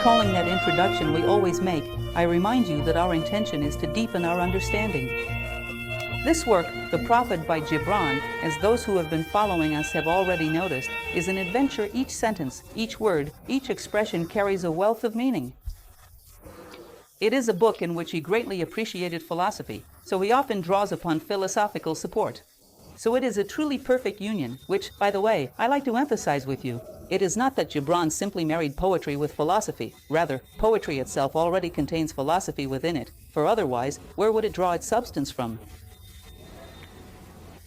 Recalling that introduction we always make, I remind you that our intention is to deepen our understanding. This work, The Prophet by Gibran, as those who have been following us have already noticed, is an adventure. Each sentence, each word, each expression carries a wealth of meaning. It is a book in which he greatly appreciated philosophy, so he often draws upon philosophical support. So it is a truly perfect union, which, by the way, I like to emphasize with you. It is not that Gibran simply married poetry with philosophy. Rather, poetry itself already contains philosophy within it, for otherwise, where would it draw its substance from?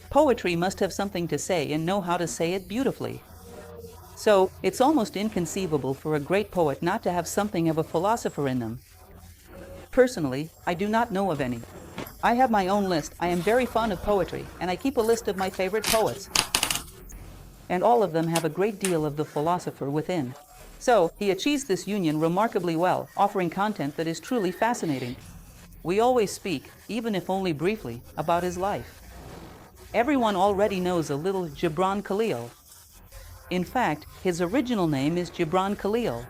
Poetry must have something to say and know how to say it beautifully. So, it's almost inconceivable for a great poet not to have something of a philosopher in them. Personally, I do not know of any. I have my own list. I am very fond of poetry, and I keep a list of my favorite poets. And all of them have a great deal of the philosopher within. So, he achieves this union remarkably well, offering content that is truly fascinating. We always speak, even if only briefly, about his life. Everyone already knows a little Gibran Kahlil. In fact, his original name is Gibran Kahlil.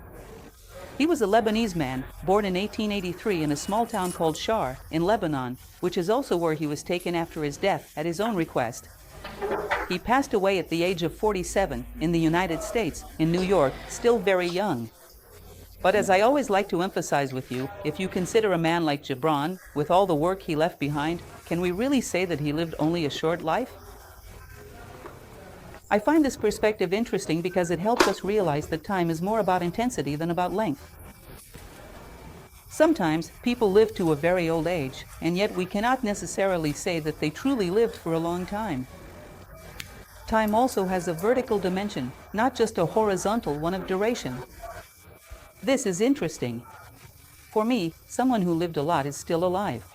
He was a Lebanese man, born in 1883 in a small town called Shar, in Lebanon, which is also where he was taken after his death, at his own request. He passed away at the age of 47, in the United States, in New York, still very young. But as I always like to emphasize with you, if you consider a man like Gibran, with all the work he left behind, can we really say that he lived only a short life? I find this perspective interesting because it helps us realize that time is more about intensity than about length. Sometimes people live to a very old age, and yet we cannot necessarily say that they truly lived for a long time. Time also has a vertical dimension, not just a horizontal one of duration. This is interesting. For me, someone who lived a lot is still alive.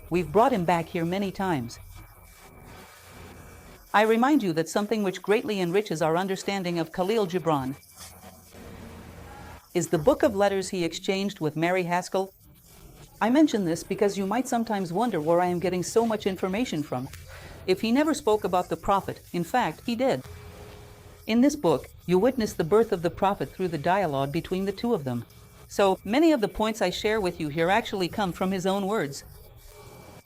We've brought him back here many times. I remind you that something which greatly enriches our understanding of Kahlil Gibran is the book of letters he exchanged with Mary Haskell. I mention this because you might sometimes wonder where I am getting so much information from. If he never spoke about the prophet, in fact, he did. In this book, you witness the birth of the prophet through the dialogue between the two of them. So, many of the points I share with you here actually come from his own words.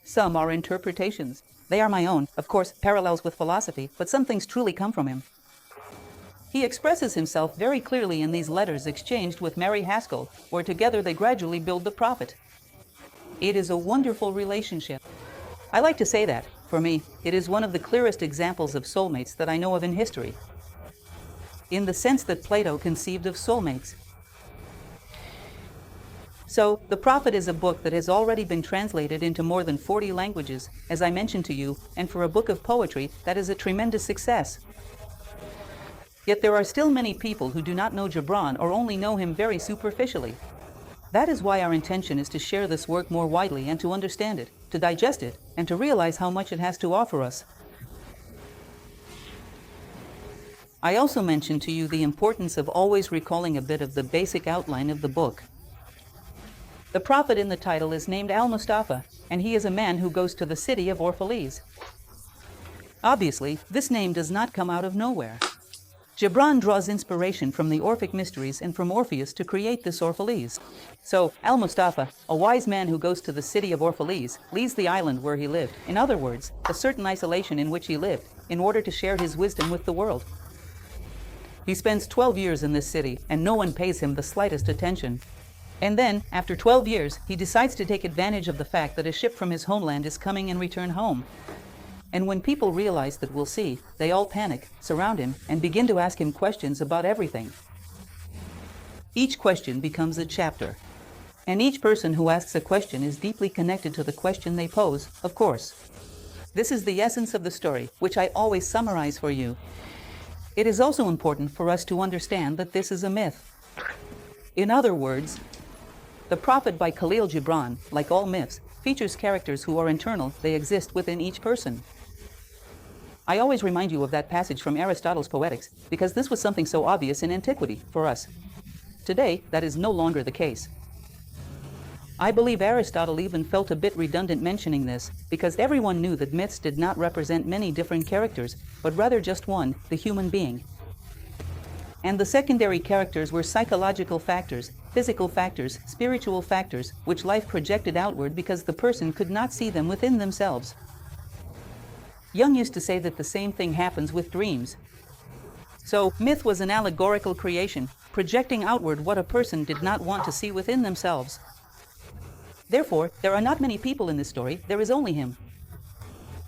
Some are interpretations. They are my own, of course, parallels with philosophy, but some things truly come from him. He expresses himself very clearly in these letters exchanged with Mary Haskell, where together they gradually build the prophet. It is a wonderful relationship. I like to say that, for me, it is one of the clearest examples of soulmates that I know of in history. In the sense that Plato conceived of soulmates. So, The Prophet is a book that has already been translated into more than 40 languages, as I mentioned to you, and for a book of poetry, that is a tremendous success. Yet there are still many people who do not know Gibran or only know him very superficially. That is why our intention is to share this work more widely and to understand it, to digest it, and to realize how much it has to offer us. I also mentioned to you the importance of always recalling a bit of the basic outline of the book. The prophet in the title is named Al-Mustafa, and he is a man who goes to the city of Orphalese. Obviously, this name does not come out of nowhere. Gibran draws inspiration from the Orphic mysteries and from Orpheus to create this Orphalese. So, Al-Mustafa, a wise man who goes to the city of Orphalese, leaves the island where he lived, in other words, a certain isolation in which he lived, in order to share his wisdom with the world. He spends 12 years in this city, and no one pays him the slightest attention. And then, after 12 years, he decides to take advantage of the fact that a ship from his homeland is coming and return home. And when people realize that we'll see, they all panic, surround him, and begin to ask him questions about everything. Each question becomes a chapter. And each person who asks a question is deeply connected to the question they pose, of course. This is the essence of the story, which I always summarize for you. It is also important for us to understand that this is a myth. In other words, The Prophet by Kahlil Gibran, like all myths, features characters who are internal, they exist within each person. I always remind you of that passage from Aristotle's Poetics, because this was something so obvious in antiquity, for us. Today, that is no longer the case. I believe Aristotle even felt a bit redundant mentioning this, because everyone knew that myths did not represent many different characters, but rather just one, the human being. And the secondary characters were psychological factors, physical factors, spiritual factors, which life projected outward because the person could not see them within themselves. Jung used to say that the same thing happens with dreams. So, myth was an allegorical creation, projecting outward what a person did not want to see within themselves. Therefore, there are not many people in this story, there is only him.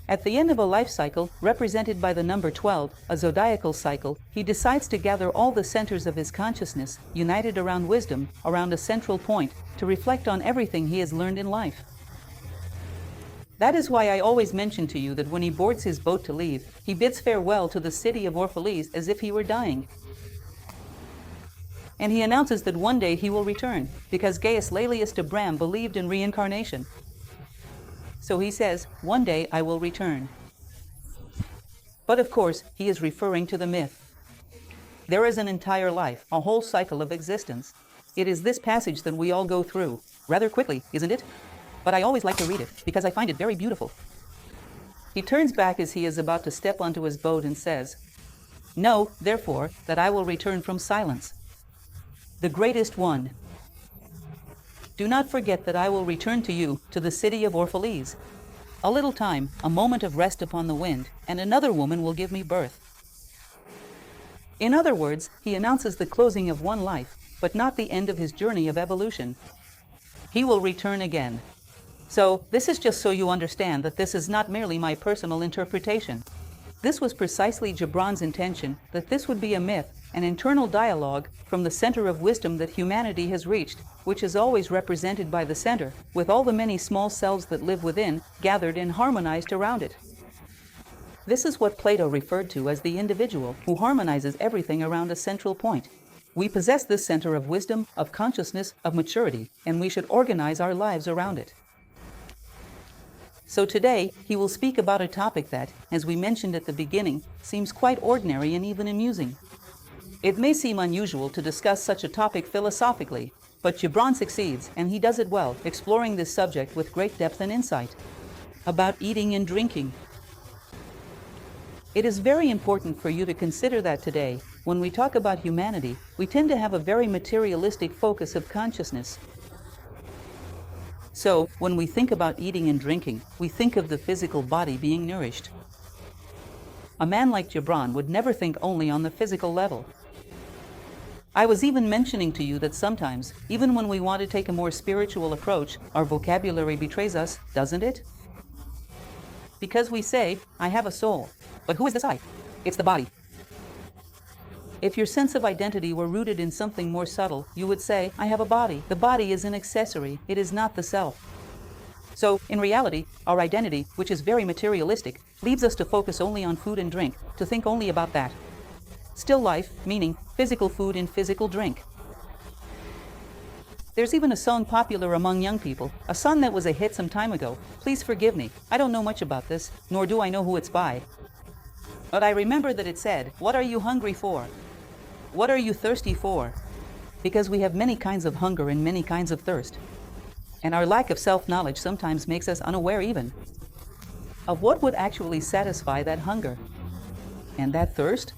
At the end of a life cycle, represented by the number 12, a zodiacal cycle, he decides to gather all the centers of his consciousness, united around wisdom, around a central point, to reflect on everything he has learned in life. That is why I always mention to you that when he boards his boat to leave, he bids farewell to the city of Orphalese as if he were dying. And he announces that one day he will return, because Gaius Laelius de Bram believed in reincarnation. So he says, one day I will return. But of course, he is referring to the myth. There is an entire life, a whole cycle of existence. It is this passage that we all go through, rather quickly, isn't it? But I always like to read it, because I find it very beautiful. He turns back as he is about to step onto his boat and says, know, therefore, that I will return from silence, the greatest one. Do not forget that I will return to you, to the city of Orphalese. A little time, a moment of rest upon the wind, and another woman will give me birth. In other words, he announces the closing of one life, but not the end of his journey of evolution. He will return again. So, this is just so you understand that this is not merely my personal interpretation. This was precisely Gibran's intention, that this would be a myth, an internal dialogue from the center of wisdom that humanity has reached, which is always represented by the center, with all the many small selves that live within, gathered and harmonized around it. This is what Plato referred to as the individual, who harmonizes everything around a central point. We possess this center of wisdom, of consciousness, of maturity, and we should organize our lives around it. So today, he will speak about a topic that, as we mentioned at the beginning, seems quite ordinary and even amusing. It may seem unusual to discuss such a topic philosophically, but Gibran succeeds, and he does it well, exploring this subject with great depth and insight. About eating and drinking. It is very important for you to consider that today, when we talk about humanity, we tend to have a very materialistic focus of consciousness. So, when we think about eating and drinking, we think of the physical body being nourished. A man like Gibran would never think only on the physical level. I was even mentioning to you that sometimes, even when we want to take a more spiritual approach, our vocabulary betrays us, doesn't it? Because we say, I have a soul. But who is this I? It's the body. If your sense of identity were rooted in something more subtle, you would say, I have a body. The body is an accessory, it is not the self. So, in reality, our identity, which is very materialistic, leaves us to focus only on food and drink, to think only about that. Still life, meaning physical food and physical drink. There's even a song popular among young people, a song that was a hit some time ago. Please forgive me, I don't know much about this, nor do I know who it's by. But I remember that it said, what are you hungry for? What are you thirsty for? Because we have many kinds of hunger and many kinds of thirst. And our lack of self-knowledge sometimes makes us unaware even of what would actually satisfy that hunger and that thirst.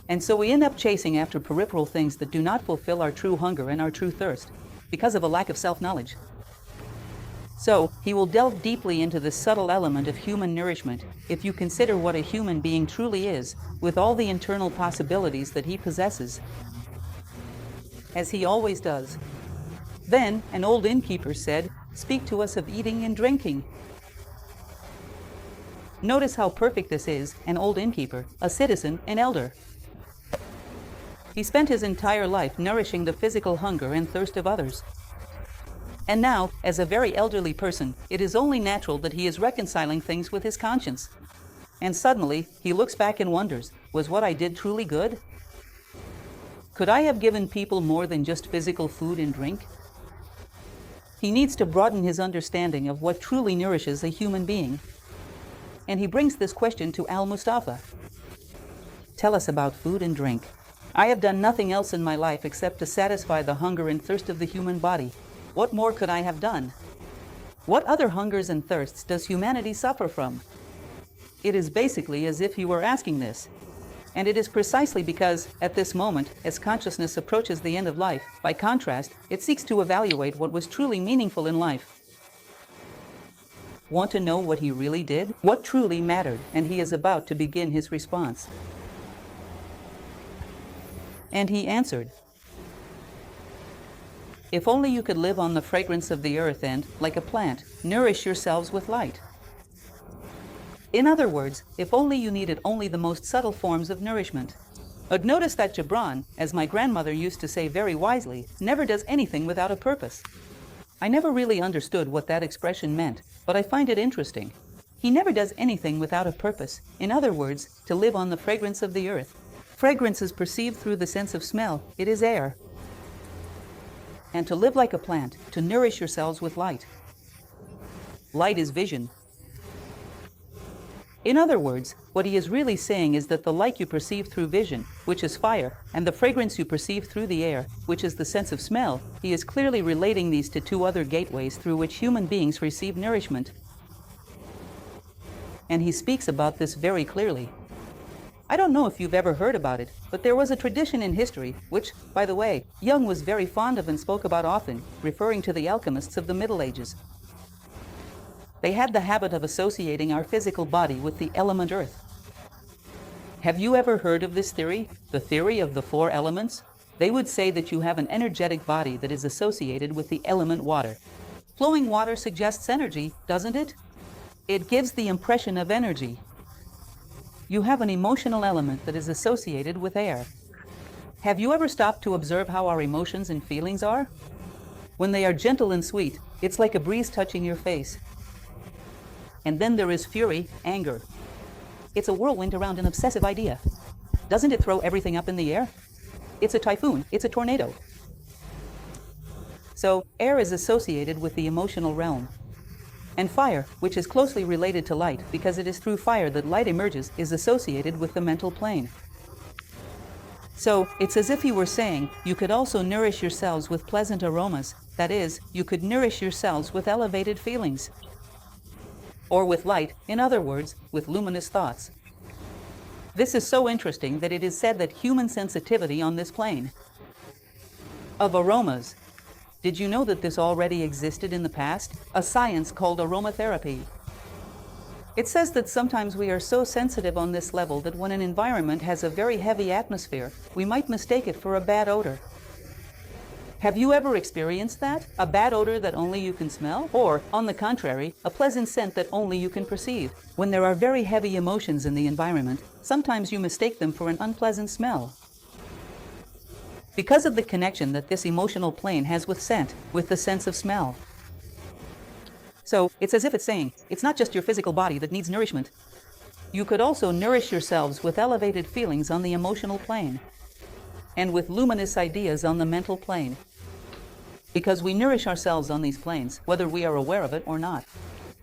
And so we end up chasing after peripheral things that do not fulfill our true hunger and our true thirst, because of a lack of self-knowledge. So, he will delve deeply into the subtle element of human nourishment, if you consider what a human being truly is, with all the internal possibilities that he possesses, as he always does. Then, an old innkeeper said, speak to us of eating and drinking. Notice how perfect this is, an old innkeeper, a citizen, an elder. He spent his entire life nourishing the physical hunger and thirst of others. And now, as a very elderly person, it is only natural that he is reconciling things with his conscience. And suddenly, he looks back and wonders, was what I did truly good? Could I have given people more than just physical food and drink? He needs to broaden his understanding of what truly nourishes a human being. And he brings this question to Al-Mustafa. Tell us about food and drink. I have done nothing else in my life except to satisfy the hunger and thirst of the human body. What more could I have done? What other hungers and thirsts does humanity suffer from? It is basically as if you were asking this. And it is precisely because, at this moment, as consciousness approaches the end of life, by contrast, it seeks to evaluate what was truly meaningful in life. Want to know what he really did? What truly mattered? And he is about to begin his response. And he answered, "If only you could live on the fragrance of the earth and, like a plant, nourish yourselves with light." In other words, if only you needed only the most subtle forms of nourishment. But notice that Gibran, as my grandmother used to say very wisely, never does anything without a purpose. I never really understood what that expression meant, but I find it interesting. He never does anything without a purpose. In other words, to live on the fragrance of the earth. Fragrance is perceived through the sense of smell. It is air. And to live like a plant, to nourish yourselves with light. Light is vision. In other words, what he is really saying is that the light you perceive through vision, which is fire, and the fragrance you perceive through the air, which is the sense of smell, he is clearly relating these to two other gateways through which human beings receive nourishment. And he speaks about this very clearly. I don't know if you've ever heard about it, but there was a tradition in history, which, by the way, Jung was very fond of and spoke about often, referring to the alchemists of the Middle Ages. They had the habit of associating our physical body with the element earth. Have you ever heard of this theory, the theory of the four elements? They would say that you have an energetic body that is associated with the element water. Flowing water suggests energy, doesn't it? It gives the impression of energy. You have an emotional element that is associated with air. Have you ever stopped to observe how our emotions and feelings are? When they are gentle and sweet, it's like a breeze touching your face. And then there is fury, anger. It's a whirlwind around an obsessive idea. Doesn't it throw everything up in the air? It's a typhoon, it's a tornado. So, air is associated with the emotional realm. And fire, which is closely related to light because it is through fire that light emerges, is associated with the mental plane. So, it's as if he were saying, you could also nourish yourselves with pleasant aromas, that is, you could nourish yourselves with elevated feelings. Or with light, in other words, with luminous thoughts. This is so interesting that it is said that human sensitivity on this plane of aromas. Did you know that this already existed in the past? A science called aromatherapy. It says that sometimes we are so sensitive on this level that when an environment has a very heavy atmosphere, we might mistake it for a bad odor. Have you ever experienced that? A bad odor that only you can smell? Or, on the contrary, a pleasant scent that only you can perceive? When there are very heavy emotions in the environment, sometimes you mistake them for an unpleasant smell. Because of the connection that this emotional plane has with scent, with the sense of smell. So, it's as if it's saying, it's not just your physical body that needs nourishment. You could also nourish yourselves with elevated feelings on the emotional plane, and with luminous ideas on the mental plane. Because we nourish ourselves on these planes, whether we are aware of it or not.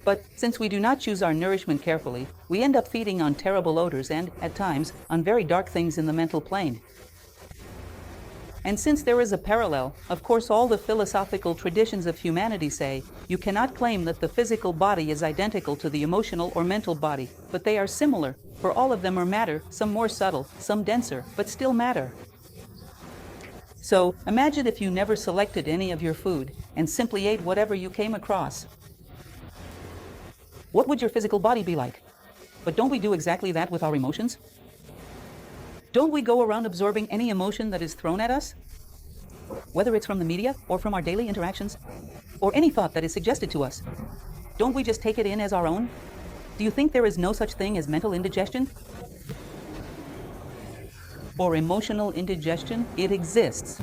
But since we do not choose our nourishment carefully, we end up feeding on terrible odors and, at times, on very dark things in the mental plane. And since there is a parallel, of course all the philosophical traditions of humanity say, you cannot claim that the physical body is identical to the emotional or mental body, but they are similar, for all of them are matter, some more subtle, some denser, but still matter. So, imagine if you never selected any of your food, and simply ate whatever you came across. What would your physical body be like? But don't we do exactly that with our emotions? Don't we go around absorbing any emotion that is thrown at us? Whether it's from the media, or from our daily interactions, or any thought that is suggested to us. Don't we just take it in as our own? Do you think there is no such thing as mental indigestion? Or emotional indigestion? It exists.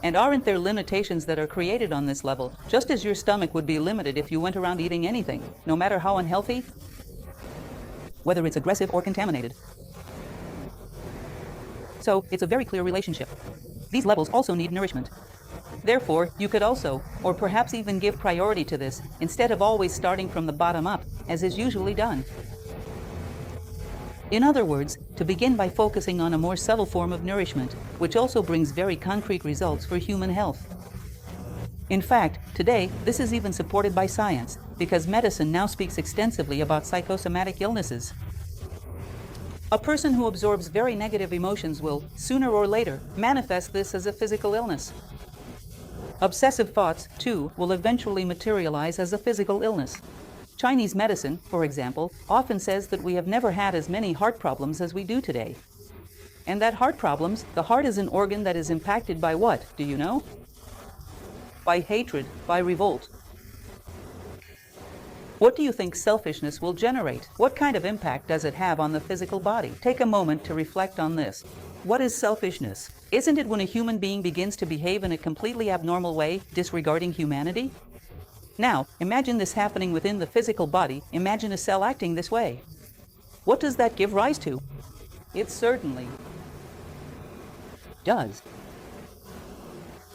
And aren't there limitations that are created on this level, just as your stomach would be limited if you went around eating anything, no matter how unhealthy? Whether it's aggressive or contaminated. So, it's a very clear relationship. These levels also need nourishment. Therefore, you could also, or perhaps even give priority to this, instead of always starting from the bottom up, as is usually done. In other words, to begin by focusing on a more subtle form of nourishment, which also brings very concrete results for human health. In fact, today, this is even supported by science, because medicine now speaks extensively about psychosomatic illnesses. A person who absorbs very negative emotions will, sooner or later, manifest this as a physical illness. Obsessive thoughts, too, will eventually materialize as a physical illness. Chinese medicine, for example, often says that we have never had as many heart problems as we do today. And that heart problems, the heart is an organ that is impacted by what, do you know? By hatred, by revolt. What do you think selfishness will generate? What kind of impact does it have on the physical body? Take a moment to reflect on this. What is selfishness? Isn't it when a human being begins to behave in a completely abnormal way, disregarding humanity? Now, imagine this happening within the physical body. Imagine a cell acting this way. What does that give rise to? It certainly does.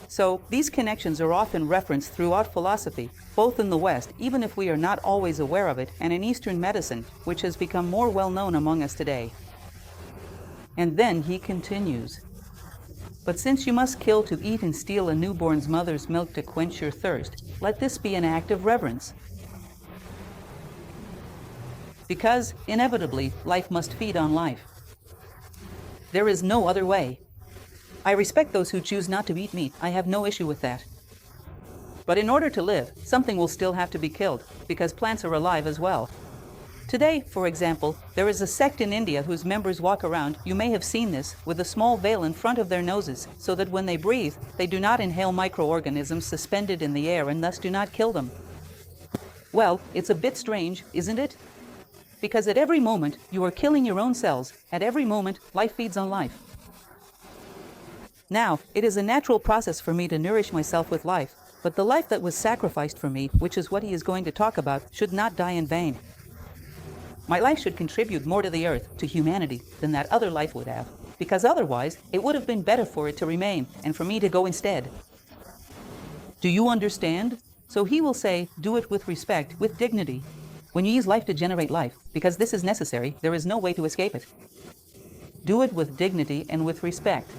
So, these connections are often referenced throughout philosophy, both in the West, even if we are not always aware of it, and in Eastern medicine, which has become more well-known among us today. And then he continues. But since you must kill to eat and steal a newborn's mother's milk to quench your thirst, let this be an act of reverence. Because, inevitably, life must feed on life. There is no other way. I respect those who choose not to eat meat. I have no issue with that. But in order to live, something will still have to be killed, because plants are alive as well. Today, for example, there is a sect in India whose members walk around, you may have seen this, with a small veil in front of their noses, so that when they breathe, they do not inhale microorganisms suspended in the air and thus do not kill them. Well, it's a bit strange, isn't it? Because at every moment, you are killing your own cells. At every moment, life feeds on life. Now, it is a natural process for me to nourish myself with life, but the life that was sacrificed for me, which is what he is going to talk about, should not die in vain. My life should contribute more to the earth, to humanity, than that other life would have, because otherwise, it would have been better for it to remain, and for me to go instead. Do you understand? So he will say, do it with respect, with dignity. When you use life to generate life, because this is necessary, there is no way to escape it. Do it with dignity and with respect.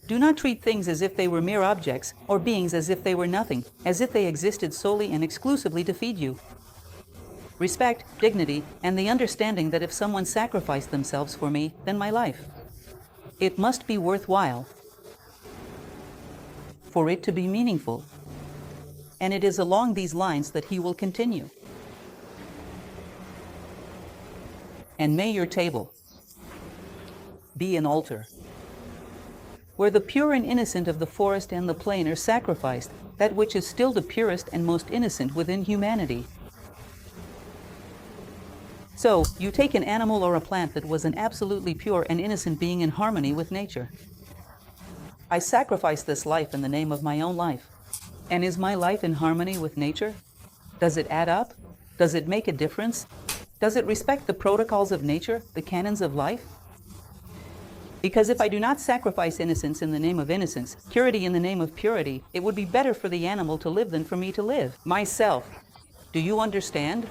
Do not treat things as if they were mere objects, or beings as if they were nothing, as if they existed solely and exclusively to feed you. Respect, dignity, and the understanding that if someone sacrificed themselves for me, then my life, it must be worthwhile for it to be meaningful. And it is along these lines that he will continue. And may your table be an altar, where the pure and innocent of the forest and the plain are sacrificed, that which is still the purest and most innocent within humanity. So, you take an animal or a plant that was an absolutely pure and innocent being in harmony with nature. I sacrifice this life in the name of my own life. And is my life in harmony with nature? Does it add up? Does it make a difference? Does it respect the protocols of nature, the canons of life? Because if I do not sacrifice innocence in the name of innocence, purity in the name of purity, it would be better for the animal to live than for me to live. Myself. Do you understand?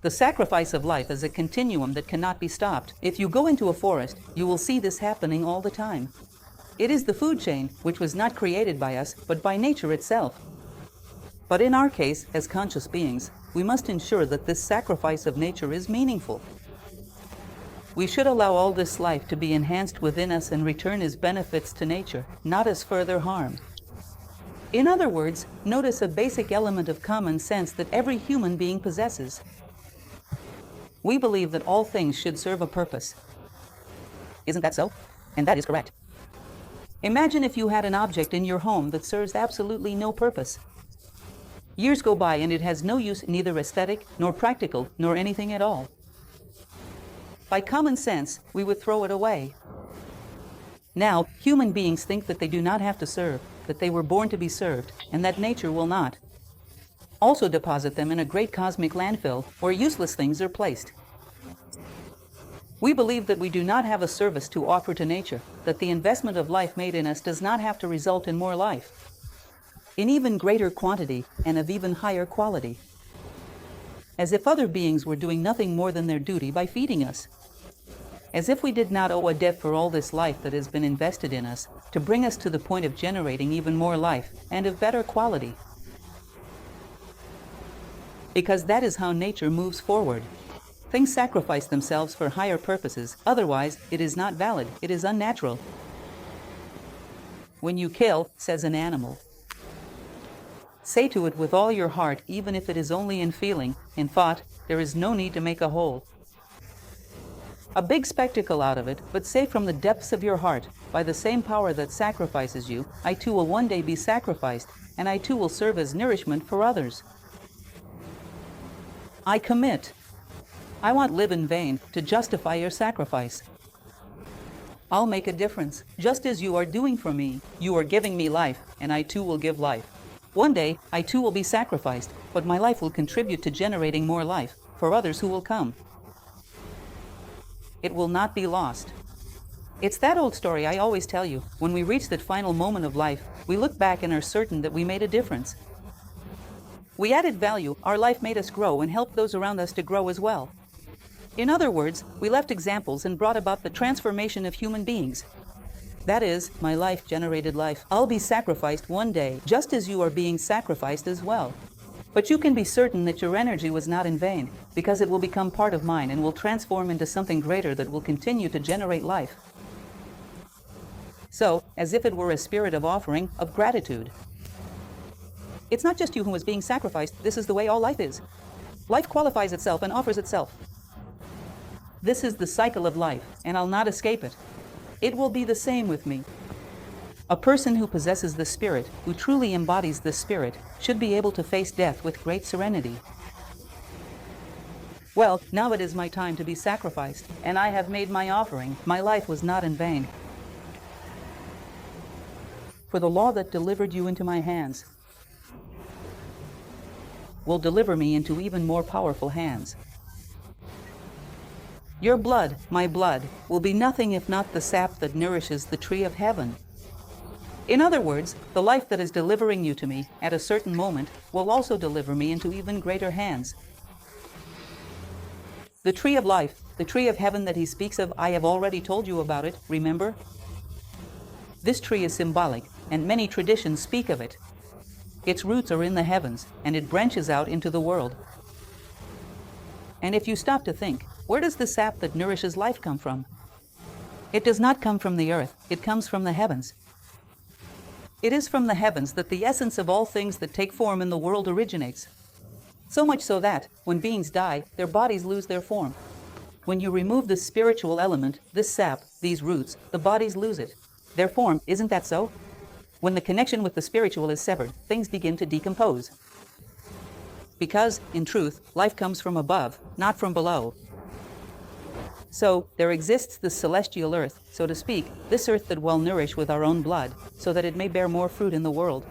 The sacrifice of life is a continuum that cannot be stopped. If you go into a forest, you will see this happening all the time. It is the food chain, which was not created by us, but by nature itself. But in our case, as conscious beings, we must ensure that this sacrifice of nature is meaningful. We should allow all this life to be enhanced within us and return as benefits to nature, not as further harm. In other words, notice a basic element of common sense that every human being possesses. We believe that all things should serve a purpose. Isn't that so? And that is correct. Imagine if you had an object in your home that serves absolutely no purpose. Years go by and it has no use, neither aesthetic, nor practical, nor anything at all. By common sense, we would throw it away. Now, human beings think that they do not have to serve, that they were born to be served, and that nature will not. Also deposit them in a great cosmic landfill where useless things are placed. We believe that we do not have a service to offer to nature, that the investment of life made in us does not have to result in more life, in even greater quantity and of even higher quality. As if other beings were doing nothing more than their duty by feeding us. As if we did not owe a debt for all this life that has been invested in us, to bring us to the point of generating even more life, and of better quality. Because that is how nature moves forward. Things sacrifice themselves for higher purposes, otherwise it is not valid, it is unnatural. When you kill, says an animal, say to it with all your heart, even if it is only in feeling, in thought, there is no need to make a whole. A big spectacle out of it, but say from the depths of your heart, by the same power that sacrifices you, I too will one day be sacrificed, and I too will serve as nourishment for others. I commit. I won't live in vain to justify your sacrifice. I'll make a difference, just as you are doing for me. You are giving me life, and I too will give life. One day, I too will be sacrificed, but my life will contribute to generating more life for others who will come. It will not be lost. It's that old story I always tell you. When we reach that final moment of life, we look back and are certain that we made a difference. We added value, our life made us grow and helped those around us to grow as well. In other words, we left examples and brought about the transformation of human beings. That is, my life generated life. I'll be sacrificed one day, just as you are being sacrificed as well. But you can be certain that your energy was not in vain, because it will become part of mine and will transform into something greater that will continue to generate life. So, as if it were a spirit of offering, of gratitude. It's not just you who is being sacrificed, this is the way all life is. Life qualifies itself and offers itself. This is the cycle of life, and I'll not escape it. It will be the same with me. A person who possesses the Spirit, who truly embodies the Spirit, should be able to face death with great serenity. Well, now it is my time to be sacrificed, and I have made my offering. My life was not in vain. For the law that delivered you into my hands will deliver me into even more powerful hands. Your blood, my blood, will be nothing if not the sap that nourishes the tree of heaven. In other words, the life that is delivering you to me at a certain moment will also deliver me into even greater hands. The tree of life, the tree of heaven that he speaks of, I have already told you about it, remember? This tree is symbolic, and many traditions speak of it. Its roots are in the heavens, and it branches out into the world. And if you stop to think, where does the sap that nourishes life come from? It does not come from the earth, it comes from the heavens. It is from the heavens that the essence of all things that take form in the world originates. So much so that, when beings die, their bodies lose their form. When you remove the spiritual element, this sap, these roots, the bodies lose it. Their form, isn't that so? When the connection with the spiritual is severed, things begin to decompose. Because, in truth, life comes from above, not from below. So, there exists this celestial earth, so to speak, this earth that we'll nourish with our own blood, so that it may bear more fruit in the world.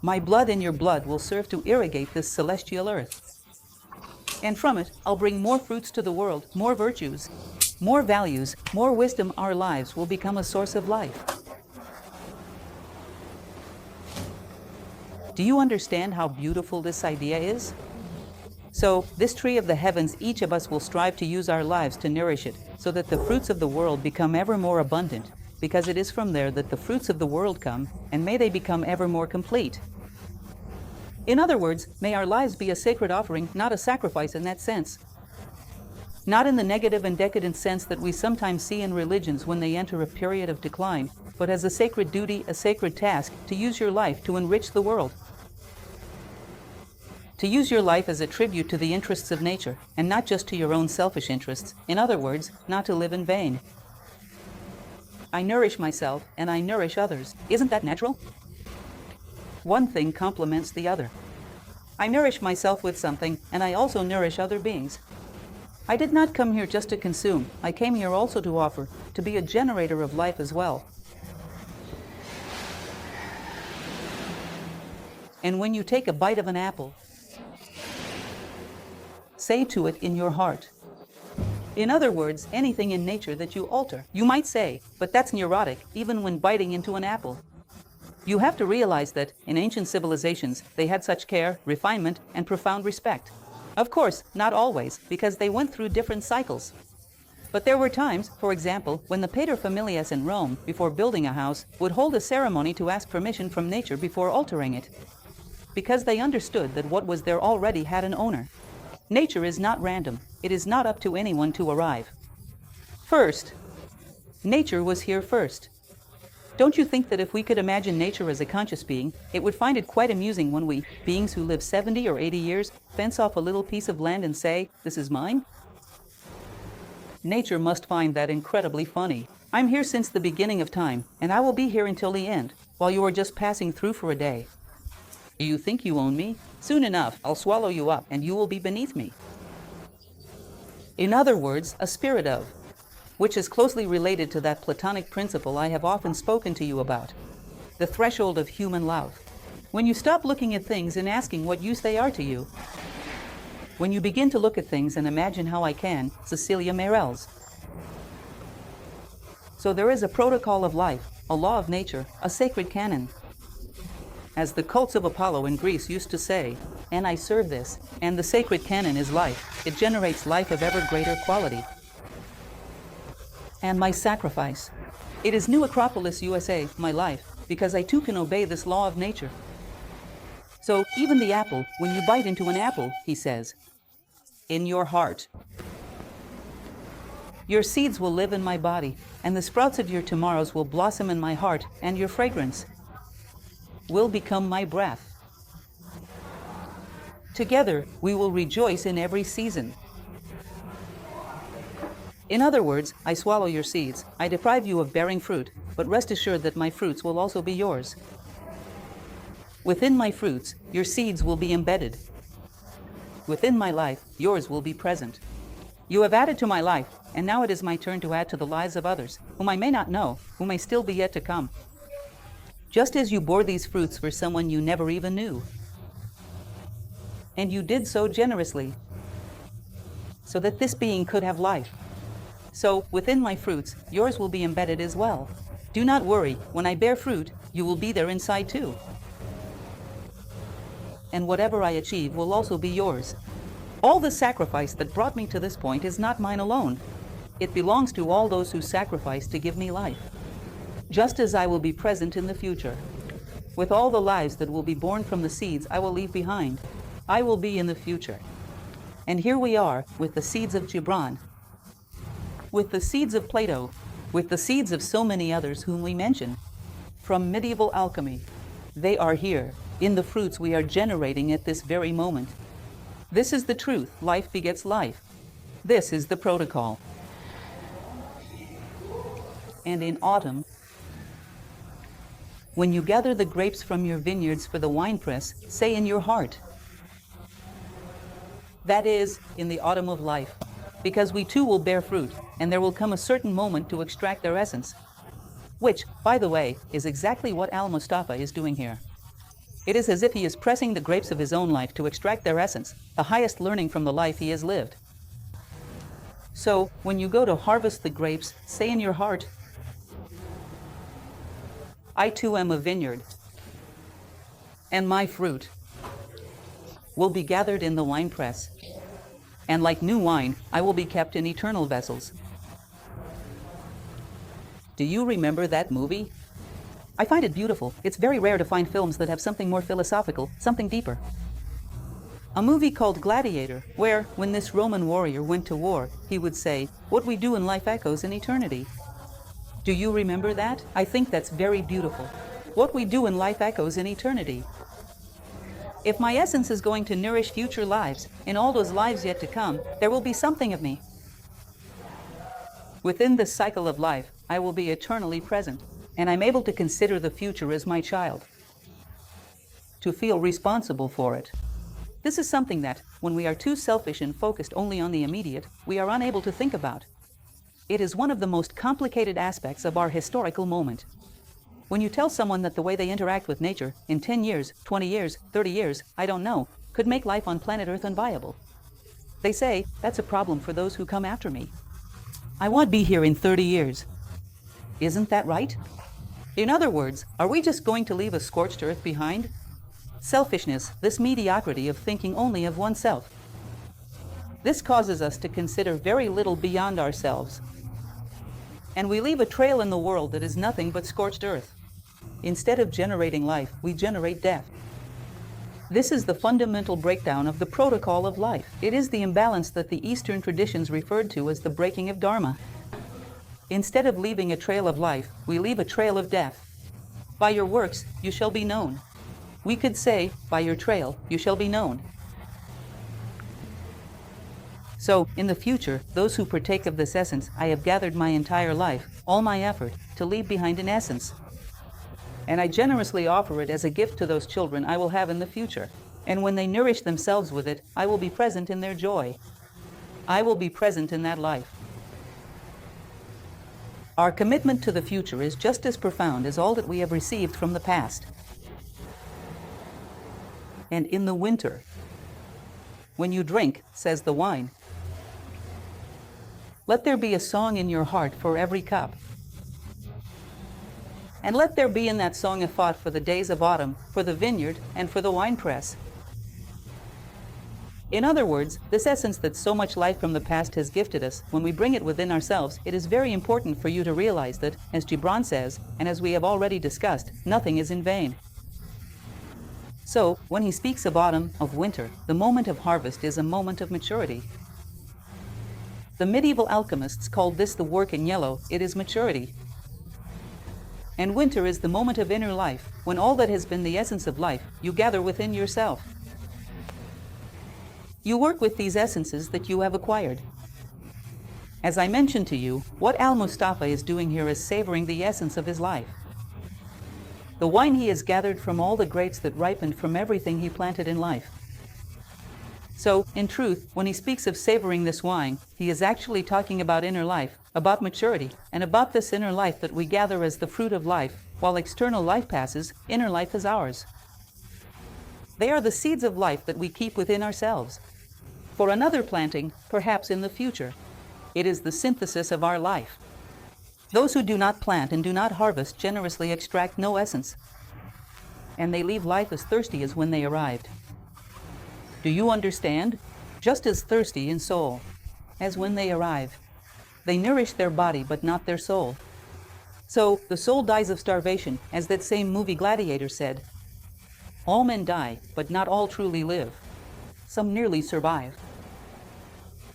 My blood and your blood will serve to irrigate this celestial earth. And from it, I'll bring more fruits to the world, more virtues, more values, more wisdom. Our lives will become a source of life. Do you understand how beautiful this idea is? So, this tree of the heavens, each of us will strive to use our lives to nourish it, so that the fruits of the world become ever more abundant, because it is from there that the fruits of the world come, and may they become ever more complete. In other words, may our lives be a sacred offering, not a sacrifice in that sense. Not in the negative and decadent sense that we sometimes see in religions when they enter a period of decline, but as a sacred duty, a sacred task, to use your life to enrich the world. To use your life as a tribute to the interests of nature, and not just to your own selfish interests. In other words, not to live in vain. I nourish myself, and I nourish others. Isn't that natural? One thing complements the other. I nourish myself with something, and I also nourish other beings. I did not come here just to consume. I came here also to offer, to be a generator of life as well. And when you take a bite of an apple, say to it in your heart. In other words, anything in nature that you alter. You might say, but that's neurotic, even when biting into an apple. You have to realize that, in ancient civilizations, they had such care, refinement, and profound respect. Of course, not always, because they went through different cycles. But there were times, for example, when the paterfamilias in Rome, before building a house, would hold a ceremony to ask permission from nature before altering it. Because they understood that what was there already had an owner. Nature is not random. It is not up to anyone to arrive. First, nature was here first. Don't you think that if we could imagine nature as a conscious being, it would find it quite amusing when we, beings who live 70 or 80 years, fence off a little piece of land and say, "This is mine"? Nature must find that incredibly funny. I'm here since the beginning of time, and I will be here until the end, while you are just passing through for a day. Do you think you own me? Soon enough, I'll swallow you up, and you will be beneath me. In other words, a spirit of, which is closely related to that Platonic principle I have often spoken to you about, the threshold of human love. When you stop looking at things and asking what use they are to you, when you begin to look at things and imagine how I can, Cecilia Meirelles. So there is a protocol of life, a law of nature, a sacred canon. As the cults of Apollo in Greece used to say, and I serve this, and the sacred canon is life. It generates life of ever greater quality. And my sacrifice. It is New Acropolis, USA, my life, because I too can obey this law of nature. So even the apple, when you bite into an apple, he says, in your heart. Your seeds will live in my body, and the sprouts of your tomorrows will blossom in my heart, and your fragrance will become my breath. Together, we will rejoice in every season. In other words, I swallow your seeds, I deprive you of bearing fruit, but rest assured that my fruits will also be yours. Within my fruits, your seeds will be embedded. Within my life, yours will be present. You have added to my life, and now it is my turn to add to the lives of others, whom I may not know, who may still be yet to come. Just as you bore these fruits for someone you never even knew. And you did so generously, so that this being could have life. So, within my fruits, yours will be embedded as well. Do not worry, when I bear fruit, you will be there inside too. And whatever I achieve will also be yours. All the sacrifice that brought me to this point is not mine alone. It belongs to all those who sacrificed to give me life. Just as I will be present in the future, with all the lives that will be born from the seeds I will leave behind, I will be in the future. And here we are, with the seeds of Gibran, with the seeds of Plato, with the seeds of so many others whom we mention, from medieval alchemy. They are here, in the fruits we are generating at this very moment. This is the truth. Life begets life. This is the protocol. And in autumn, when you gather the grapes from your vineyards for the winepress, say in your heart, that is, in the autumn of life, because we too will bear fruit, and there will come a certain moment to extract their essence, which, by the way, is exactly what Al-Mustafa is doing here. It is as if he is pressing the grapes of his own life to extract their essence, the highest learning from the life he has lived. So, when you go to harvest the grapes, say in your heart, I too am a vineyard, and my fruit will be gathered in the winepress, and like new wine, I will be kept in eternal vessels. Do you remember that movie? I find it beautiful. It's very rare to find films that have something more philosophical, something deeper. A movie called Gladiator, where, when this Roman warrior went to war, he would say, "What we do in life echoes in eternity." Do you remember that? I think that's very beautiful. What we do in life echoes in eternity. If my essence is going to nourish future lives, in all those lives yet to come, there will be something of me. Within this cycle of life, I will be eternally present, and I'm able to consider the future as my child, to feel responsible for it. This is something that, when we are too selfish and focused only on the immediate, we are unable to think about. It is one of the most complicated aspects of our historical moment. When you tell someone that the way they interact with nature, in 10 years, 20 years, 30 years, I don't know, could make life on planet Earth unviable, they say, that's a problem for those who come after me. I won't be here in 30 years. Isn't that right? In other words, are we just going to leave a scorched earth behind? Selfishness, this mediocrity of thinking only of oneself. This causes us to consider very little beyond ourselves. And we leave a trail in the world that is nothing but scorched earth. Instead of generating life, we generate death. This is the fundamental breakdown of the protocol of life. It is the imbalance that the Eastern traditions referred to as the breaking of Dharma. Instead of leaving a trail of life, we leave a trail of death. By your works, you shall be known. We could say, by your trail, you shall be known. So, in the future, those who partake of this essence, I have gathered my entire life, all my effort, to leave behind an essence. And I generously offer it as a gift to those children I will have in the future. And when they nourish themselves with it, I will be present in their joy. I will be present in that life. Our commitment to the future is just as profound as all that we have received from the past. And in the winter, when you drink, says the wine, let there be a song in your heart for every cup. And let there be in that song a thought for the days of autumn, for the vineyard, and for the winepress. In other words, this essence that so much life from the past has gifted us, when we bring it within ourselves, it is very important for you to realize that, as Gibran says, and as we have already discussed, nothing is in vain. So, when he speaks of autumn, of winter, the moment of harvest is a moment of maturity. The medieval alchemists called this the work in yellow. It is maturity. And winter is the moment of inner life, when all that has been the essence of life, you gather within yourself. You work with these essences that you have acquired. As I mentioned to you, what Al-Mustafa is doing here is savoring the essence of his life. The wine he has gathered from all the grapes that ripened from everything he planted in life. So, in truth, when he speaks of savoring this wine, he is actually talking about inner life, about maturity, and about this inner life that we gather as the fruit of life. While external life passes, inner life is ours. They are the seeds of life that we keep within ourselves. For another planting, perhaps in the future. It is the synthesis of our life. Those who do not plant and do not harvest generously extract no essence, and they leave life as thirsty as when they arrived. Do you understand? Just as thirsty in soul as when they arrive. They nourish their body but not their soul. So, the soul dies of starvation, as that same movie Gladiator said. All men die, but not all truly live. Some nearly survive.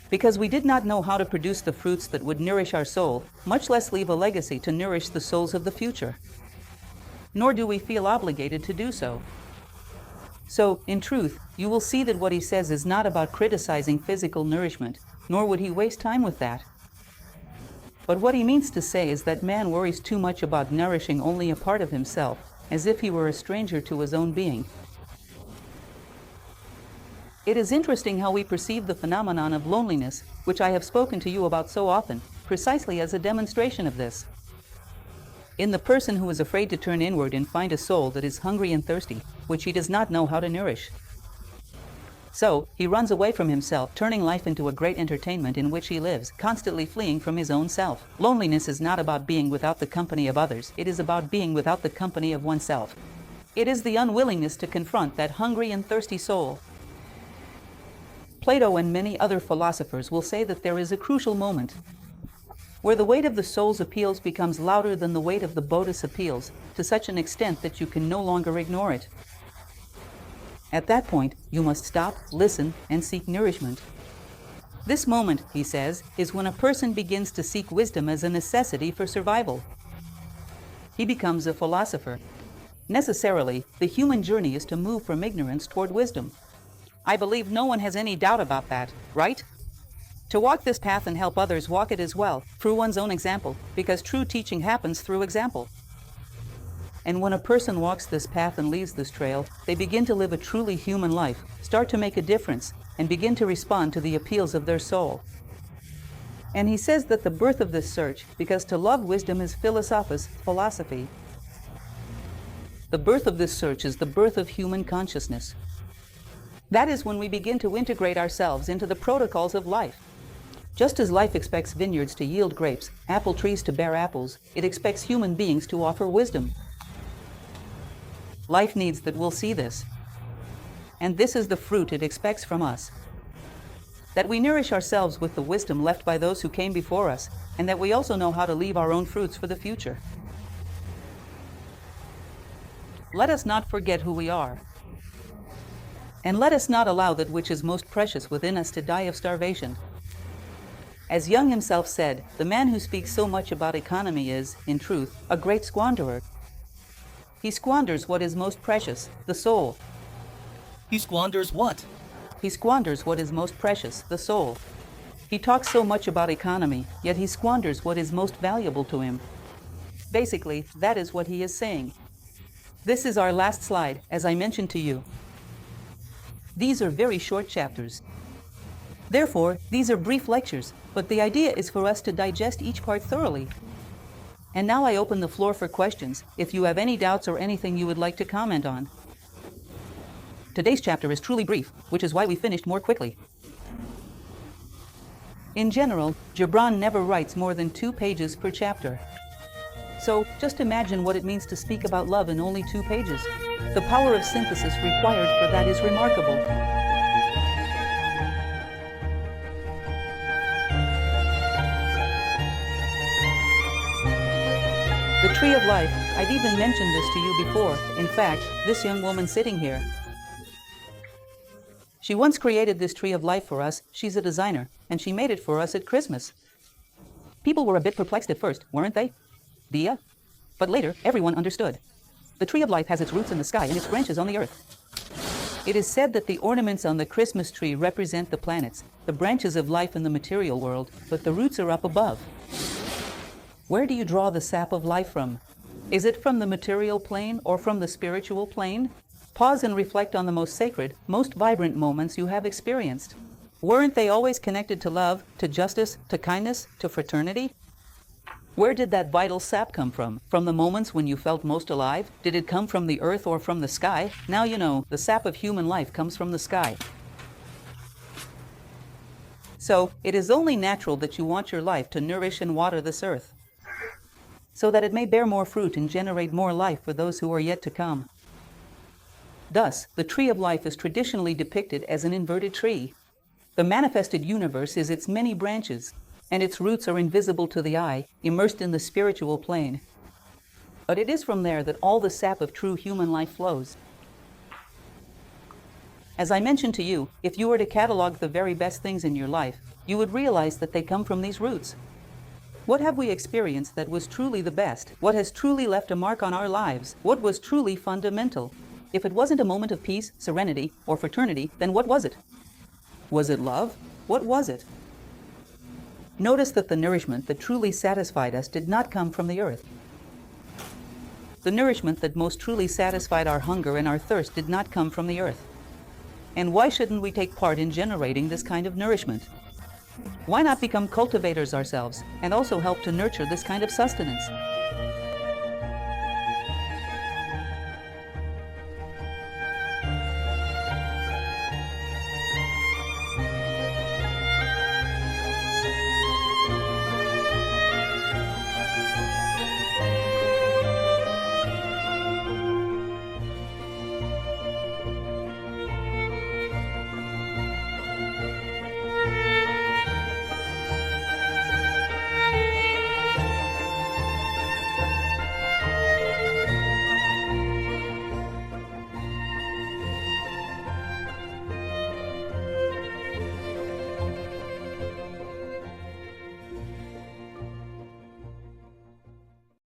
Because we did not know how to produce the fruits that would nourish our soul, much less leave a legacy to nourish the souls of the future. Nor do we feel obligated to do so. So, in truth, you will see that what he says is not about criticizing physical nourishment, nor would he waste time with that. But what he means to say is that man worries too much about nourishing only a part of himself, as if he were a stranger to his own being. It is interesting how we perceive the phenomenon of loneliness, which I have spoken to you about so often, precisely as a demonstration of this. In the person who is afraid to turn inward and find a soul that is hungry and thirsty, which he does not know how to nourish. So, he runs away from himself, turning life into a great entertainment in which he lives, constantly fleeing from his own self. Loneliness is not about being without the company of others, it is about being without the company of oneself. It is the unwillingness to confront that hungry and thirsty soul. Plato and many other philosophers will say that there is a crucial moment where the weight of the soul's appeals becomes louder than the weight of the bodhi's appeals, to such an extent that you can no longer ignore it. At that point, you must stop, listen, and seek nourishment. This moment, he says, is when a person begins to seek wisdom as a necessity for survival. He becomes a philosopher. Necessarily, the human journey is to move from ignorance toward wisdom. I believe no one has any doubt about that, right? To walk this path and help others walk it as well, through one's own example, because true teaching happens through example. And when a person walks this path and leaves this trail, they begin to live a truly human life, start to make a difference, and begin to respond to the appeals of their soul. And he says that the birth of this search, because to love wisdom is philosophos, philosophy. The birth of this search is the birth of human consciousness. That is when we begin to integrate ourselves into the protocols of life. Just as life expects vineyards to yield grapes, apple trees to bear apples, it expects human beings to offer wisdom. Life needs that we'll see this. And this is the fruit it expects from us. That we nourish ourselves with the wisdom left by those who came before us, and that we also know how to leave our own fruits for the future. Let us not forget who we are. And let us not allow that which is most precious within us to die of starvation. As Young himself said, the man who speaks so much about economy is, in truth, a great squanderer. He squanders what is most precious, the soul. He squanders what? He squanders what is most precious, the soul. He talks so much about economy, yet he squanders what is most valuable to him. Basically, that is what he is saying. This is our last slide, as I mentioned to you. These are very short chapters. Therefore, these are brief lectures, but the idea is for us to digest each part thoroughly. And now I open the floor for questions, if you have any doubts or anything you would like to comment on. Today's chapter is truly brief, which is why we finished more quickly. In general, Gibran never writes more than 2 pages per chapter. So, just imagine what it means to speak about love in only 2 pages. The power of synthesis required for that is remarkable. The tree of life, I've even mentioned this to you before. In fact, this young woman sitting here. She once created this tree of life for us. She's a designer, and she made it for us at Christmas. People were a bit perplexed at first, weren't they? Dia? But later, everyone understood. The tree of life has its roots in the sky and its branches on the earth. It is said that the ornaments on the Christmas tree represent the planets, the branches of life in the material world, but the roots are up above. Where do you draw the sap of life from? Is it from the material plane or from the spiritual plane? Pause and reflect on the most sacred, most vibrant moments you have experienced. Weren't they always connected to love, to justice, to kindness, to fraternity? Where did that vital sap come from? From the moments when you felt most alive? Did it come from the earth or from the sky? Now you know, the sap of human life comes from the sky. So, it is only natural that you want your life to nourish and water this earth, so that it may bear more fruit and generate more life for those who are yet to come. Thus, the tree of life is traditionally depicted as an inverted tree. The manifested universe is its many branches, and its roots are invisible to the eye, immersed in the spiritual plane. But it is from there that all the sap of true human life flows. As I mentioned to you, if you were to catalog the very best things in your life, you would realize that they come from these roots. What have we experienced that was truly the best? What has truly left a mark on our lives? What was truly fundamental? If it wasn't a moment of peace, serenity, or fraternity, then what was it? Was it love? What was it? Notice that the nourishment that truly satisfied us did not come from the earth. The nourishment that most truly satisfied our hunger and our thirst did not come from the earth. And why shouldn't we take part in generating this kind of nourishment? Why not become cultivators ourselves and also help to nurture this kind of sustenance?